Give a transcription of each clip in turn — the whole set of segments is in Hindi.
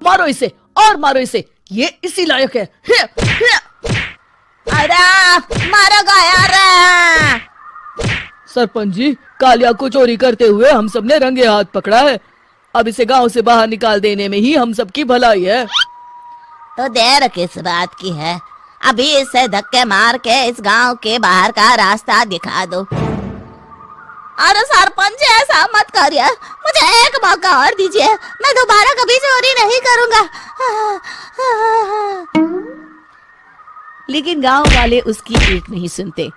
मारो इसे और मारो इसे, ये इसी लायक है। अरे मारो गया रे। सरपंच जी, कालिया को चोरी करते हुए हम सब ने रंगे हाथ पकड़ा है। अब इसे गांव से बाहर निकाल देने में ही हम सबकी भलाई है। तो देर किस बात की है, अभी इसे धक्के मार के इस गांव के बाहर का रास्ता दिखा दो। अरे सरपंच जी, ऐसा मत करिए, मुझे एक मौका और दीजिए, मैं दोबारा कभी चोरी नहीं करूंगा। लेकिन गांव वाले उसकी एक नहीं सुनते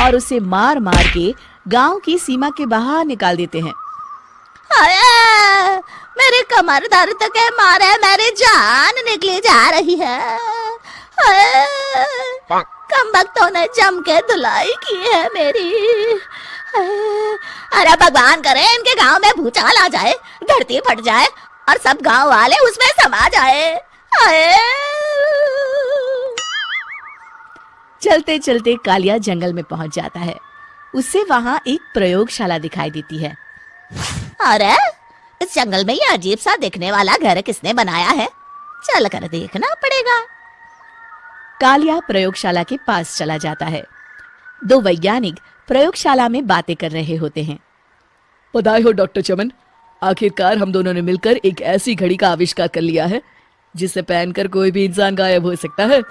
और उसे मार मार के गांव की सीमा के बाहर निकाल देते हैं। मेरी कमर दर्द के मारे मेरी जान निकली जा रही है। कमबख्तों ने जम के धुलाई की है मेरी। अरे भगवान करे इनके गांव में भूचाल आ जाए, धरती फट जाए और सब गांव वाले उसमें समा जाए। चलते चलते कालिया जंगल में पहुंच जाता है। उसे वहां एक प्रयोगशाला दिखाई देती है। अरे इस जंगल में ये अजीब सा दिखने वाला घर किसने बनाया है, चल कर देखना पड़ेगा। कालिया प्रयोगशाला के पास चला जाता है। दो वैज्ञानिक प्रयोगशाला में बातें कर रहे होते हैं। बधाई हो डॉक्टर चमन, आखिरकार हम दोनों ने मिलकर एक ऐसी घड़ी का आविष्कार कर लिया है जिसे पहनकर कोई भी इंसान गायब हो सकता है।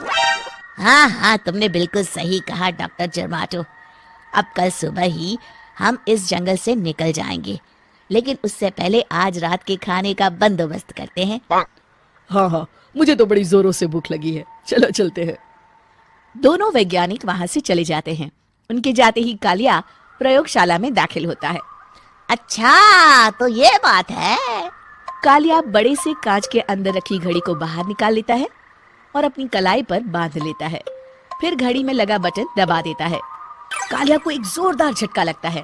हाँ हाँ, तुमने बिल्कुल सही कहा डॉक्टर जर्माटो। अब कल सुबह ही हम इस जंगल से निकल जाएंगे, लेकिन उससे पहले आज रात के खाने का बंदोबस्त करते हैं। हाँ हाँ, मुझे तो बड़ी जोरों से भूख लगी है, चलो चलते हैं। दोनों वैज्ञानिक वहां से चले जाते हैं। उनके जाते ही कालिया प्रयोगशाला में दाखिल होता है। अच्छा तो ये बात है। कालिया बड़े से कांच के अंदर रखी घड़ी को बाहर निकाल लेता है और अपनी कलाई पर बांध लेता है। फिर घड़ी में लगा बटन दबा देता है। कालिया को एक जोरदार झटका लगता है।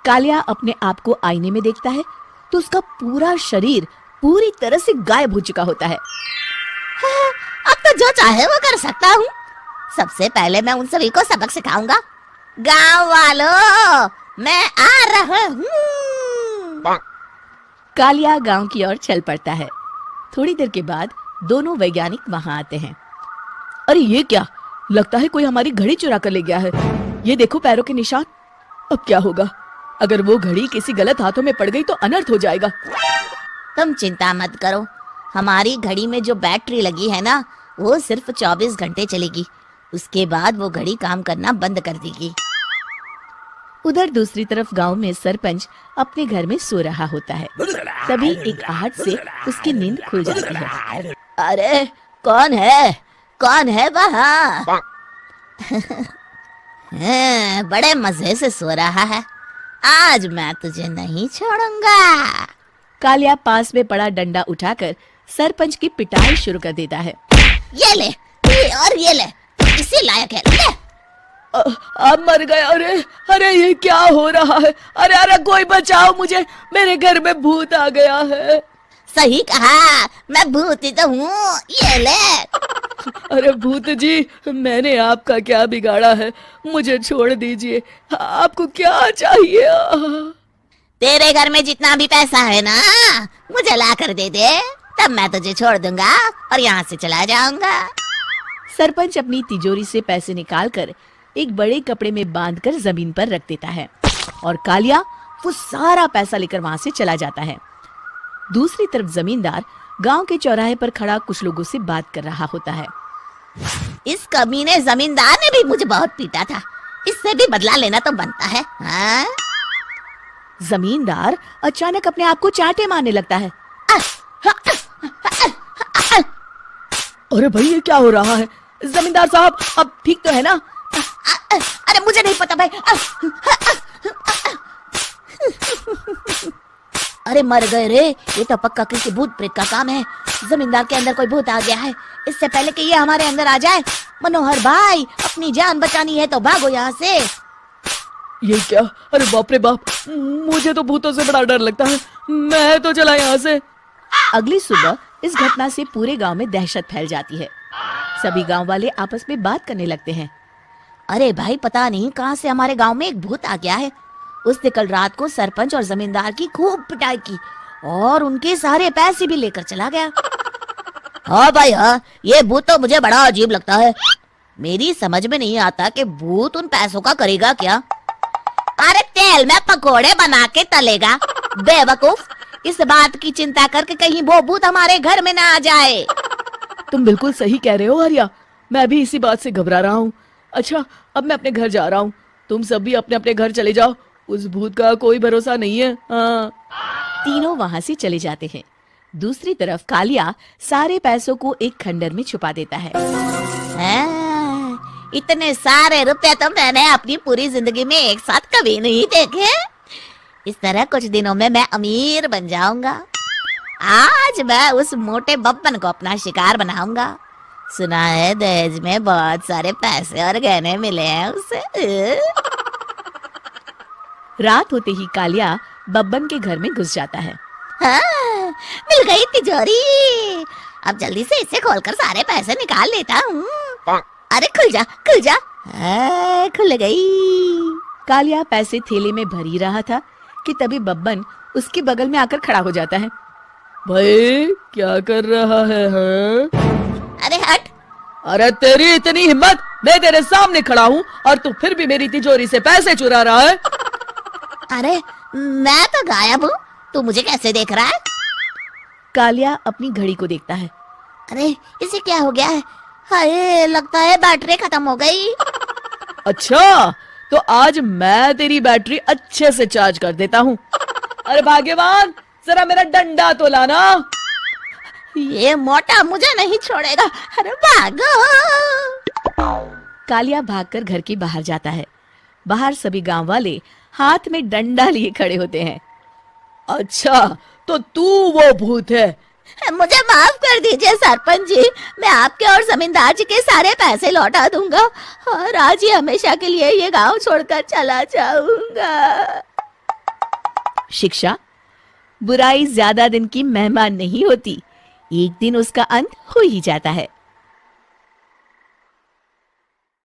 कालिया अपने आप को आईने में देखता है तो उसका पूरा शरीर पूरी तरह से गायब हो चुका होता है। अब तो जो चाहे वो कर सकता हूँ। सबसे पहले मैं उन सभी को सबक सिखाऊंगा। गांव वालों, मैं आ रहा हूँ। कालिया गांव की ओर चल पड़ता है। थोड़ी देर के बाद दोनों वैज्ञानिक वहां आते हैं। अरे ये क्या, लगता है कोई हमारी घड़ी चुरा कर ले गया है। ये देखो पैरों के निशान। अब क्या होगा, अगर वो घड़ी किसी गलत हाथों में पड़ गई तो अनर्थ हो जाएगा। तुम चिंता मत करो, हमारी घड़ी में जो बैटरी लगी है ना, वो सिर्फ 24 घंटे चलेगी। उसके बाद वो घड़ी काम करना बंद कर देगी। उधर दूसरी तरफ गांव में सरपंच अपने घर में सो रहा होता है। तभी एक आहट से उसकी नींद खुल जाती है। अरे कौन है वहाँ? बड़े मजे से सो रहा है, आज मैं तुझे नहीं छोड़ूंगा। कालिया पास में पड़ा डंडा उठाकर सरपंच की पिटाई शुरू कर देता है। ये ले, ये ले, इसी लायक है, ले। अब मर गया। अरे ये क्या हो रहा है? अरे कोई बचाओ मुझे, मेरे घर में भूत आ गया है। सही कहा, मैं भूत ही तो हूँ, ये ले। अरे भूत जी, मैंने आपका क्या बिगाड़ा है, मुझे छोड़ दीजिए। आपको क्या चाहिए? तेरे घर में जितना भी पैसा है ना, मुझे ला कर दे दे, तब मैं तुझे छोड़ दूंगा और यहाँ से चला जाऊंगा। सरपंच अपनी तिजोरी से पैसे निकालकर एक बड़े कपड़े में बांधकर जमीन पर रख देता है और कालिया वो सारा पैसा लेकर वहां से चला जाता है। दूसरी तरफ जमींदार गांव के चौराहे पर खड़ा कुछ लोगों से बात कर रहा होता है। इस कमीने जमींदार ने भी मुझे बहुत पीटा था, इससे भी बदला लेना तो बनता है। हाँ? जमींदार अचानक अपने आप को चांटे मारने लगता है। अरे भाई ये क्या हो रहा है? जमींदार साहब अब ठीक तो है ना? अरे मुझे नहीं पता भाई। अरे मर गए रे, ये तो पक्का किसी भूत प्रेत का काम है। जमींदार के अंदर कोई भूत आ गया है, इससे पहले कि ये हमारे अंदर आ जाए। मनोहर भाई, अपनी जान बचानी है तो भागो यहाँ से। ये क्या? अरे बाप रे बाप, मुझे तो भूतों से बड़ा डर लगता है, मैं तो चला यहाँ से। अगली सुबह इस घटना से पूरे गांव में दहशत फैल जाती है। सभी गांव वाले आपस में बात करने लगते हैं। अरे भाई, पता नहीं कहां से हमारे गांव में एक भूत आ गया है। उसने कल रात को सरपंच और जमींदार की खूब पिटाई की और उनके सारे पैसे भी लेकर चला गया। हाँ भाई हाँ, ये भूत तो मुझे बड़ा अजीब लगता है। मेरी समझ में नहीं आता कि भूत उन पैसों का करेगा क्या। अरे तेल में पकोड़े बना के तलेगा बेवकूफ। इस बात की चिंता करके कहीं वो भूत हमारे घर में ना आ जाए। तुम बिल्कुल सही कह रहे हो आर्या, मैं भी इसी बात से घबरा रहा हूँ। अच्छा, अब मैं अपने घर जा रहा हूँ, तुम सब भी अपने अपने घर चले जाओ, उस भूत का कोई भरोसा नहीं है। हाँ। तीनों वहां से चले जाते हैं। दूसरी तरफ कालिया सारे पैसों को एक खंडर में छुपा देता है। इतने सारे रुपए तो मैंने अपनी पूरी जिंदगी में एक साथ कभी नहीं देखे। इस तरह कुछ दिनों में मैं अमीर बन जाऊंगा। आज मैं उस मोटे बब्बन को अपना शिकार बनाऊंगा। सुना है दहेज में बहुत सारे पैसे और गहने मिले हैं उसे। रात होते ही कालिया बब्बन के घर में घुस जाता है। हाँ, मिल गई तिजोरी। अब जल्दी से इसे खोलकर सारे पैसे निकाल लेता हूँ। अरे खुल जा खुल जा। खुल गई। कालिया पैसे थैले में भर ही रहा था कि तभी बब्बन उसके बगल में आकर खड़ा हो जाता है। भाई क्या कर रहा है हाँ? अरे हट। अरे तेरी इतनी हिम्मत, मैं तेरे सामने खड़ा हूँ और तू फिर भी मेरी तिजोरी से पैसे चुरा रहा है। अरे मैं तो गायब हूँ, तू मुझे कैसे देख रहा है? कालिया अपनी घड़ी को देखता है। अरे इसे क्या हो गया है? हाय, लगता है बैटरी खत्म हो गई। अच्छा, तो आज मैं तेरी बैटरी अच्छे से चार्ज कर देता हूँ। अरे भाग्यवान, जरा मेरा डंडा तो लाना। ये मोटा मुझे नहीं छोड़ेगा। अरे भागो। कालिया भागकर घर के बाहर जाता है। बाहर सभी गांव वाले हाथ में डंडा लिए खड़े होते हैं। अच्छा, तो तू वो भूत है। मुझे माफ कर दीजिए सरपंच जी, मैं आपके और जमींदार जी के सारे पैसे लौटा दूंगा और आज ही हमेशा के लिए ये गांव छोड़कर चला जाऊंगा। शिक्षा, बुराई ज्यादा दिन की मेहमान नहीं होती, एक दिन उसका अंत हो ही जाता है।